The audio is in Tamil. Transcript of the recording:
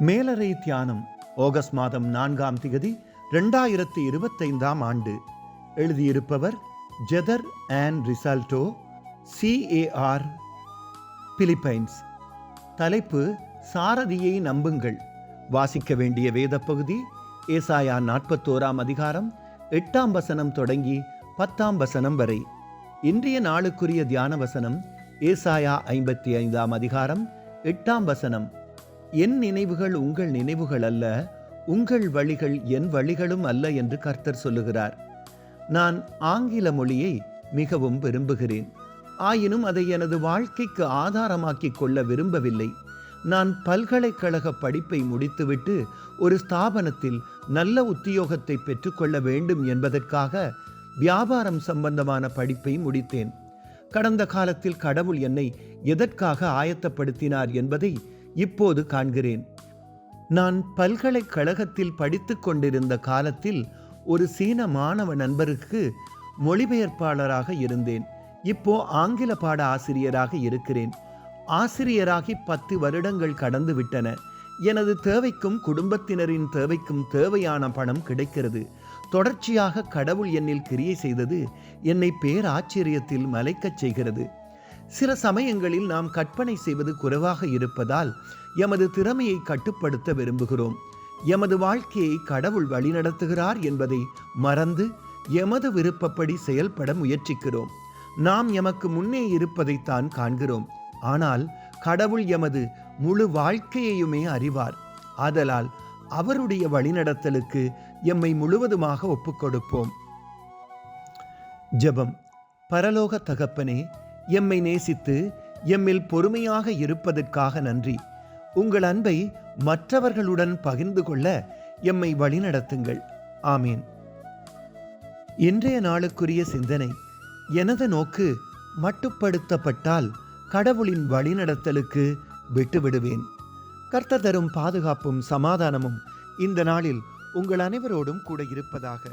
மேலறை தியானம் ஆகஸ்ட் மாதம் 4ஆம் திகதி 2025ஆம் ஆண்டு. எழுதியிருப்பவர் ஜெதர் அண்ட் ரிசால்டோ, CAR, பிலிப்பைன்ஸ். தலைப்பு: சாரதியை நம்புங்கள். வாசிக்க வேண்டிய வேத பகுதி ஏசாயா 41ஆம் அதிகாரம் 8ஆம் வசனம் தொடங்கி 10ஆம் வசனம் வரை. இன்றைய நாளுக்குரிய தியான வசனம் ஏசாயா 55ஆம் அதிகாரம் 8ஆம் வசனம். என் நினைவுகள் உங்கள் நினைவுகள் அல்ல, உங்கள் வழிகள் என் வழிகளும் அல்ல என்று கர்த்தர் சொல்லுகிறார். நான் ஆங்கில மொழியை மிகவும் விரும்புகிறேன். ஆயினும் அதை எனது வாழ்க்கைக்கு ஆதாரமாக்கிக் கொள்ள விரும்பவில்லை. நான் பல்கலைக்கழக படிப்பை முடித்துவிட்டு ஒரு ஸ்தாபனத்தில் நல்ல உத்தியோகத்தை பெற்றுக்கொள்ள வேண்டும் என்பதற்காக வியாபாரம் சம்பந்தமான படிப்பை முடித்தேன். கடந்த காலத்தில் கடவுள் என்னை எதற்காக ஆயத்தப்படுத்தினார் என்பதை இப்போது காண்கிறேன். நான் பல்கலைக்கழகத்தில் படித்து கொண்டிருந்த காலத்தில் ஒரு சீன மாணவ நண்பருக்கு மொழிபெயர்ப்பாளராக இருந்தேன். இப்போ ஆங்கில பாட ஆசிரியராக இருக்கிறேன். ஆசிரியராகி 10 வருடங்கள் கடந்து விட்டன. எனது தேவைக்கும் குடும்பத்தினரின் தேவைக்கும் தேவையான பணம் கிடைக்கிறது. தொடர்ச்சியாக கடவுள் என்னில் கிரியை செய்தது என்னை பேராச்சரியத்தில் மலைக்கச் செய்கிறது. சில சமயங்களில் நாம் கற்பனை செய்வது குறைவாக இருப்பதால் எமது திறமையை கட்டுப்படுத்த விரும்புகிறோம். எமது வாழ்க்கையை கடவுள் வழிநடத்துகிறார் என்பதை மறந்து எமது விருப்பப்படி செயல்பட முயற்சிக்கிறோம். நாம் எமக்கு முன்னே இருப்பதைத்தான் காண்கிறோம். ஆனால் கடவுள் எமது முழு வாழ்க்கையையுமே அறிவார். ஆதலால் அவருடைய வழிநடத்தலுக்கு எம்மை முழுவதுமாக ஒப்புக்கொடுப்போம். ஜெபம். பரலோக தகப்பனே, எம்மை நேசித்து எம்மில் பொறுமையாக இருப்பதற்காக நன்றி. உங்கள் அன்பை மற்றவர்களுடன் பகிர்ந்து கொள்ள எம்மை வழிநடத்துங்கள். ஆமீன். இன்றைய நாளுக்குரிய சிந்தனை: எனது நோக்கு மட்டுப்படுத்தப்பட்டால் கடவுளின் வழிநடத்தலுக்கு விட்டுவிடுவேன். கர்த்தர் தரும் பாதுகாப்பும் சமாதானமும் இந்த நாளில் உங்கள் அனைவரோடும் கூட இருப்பதாக.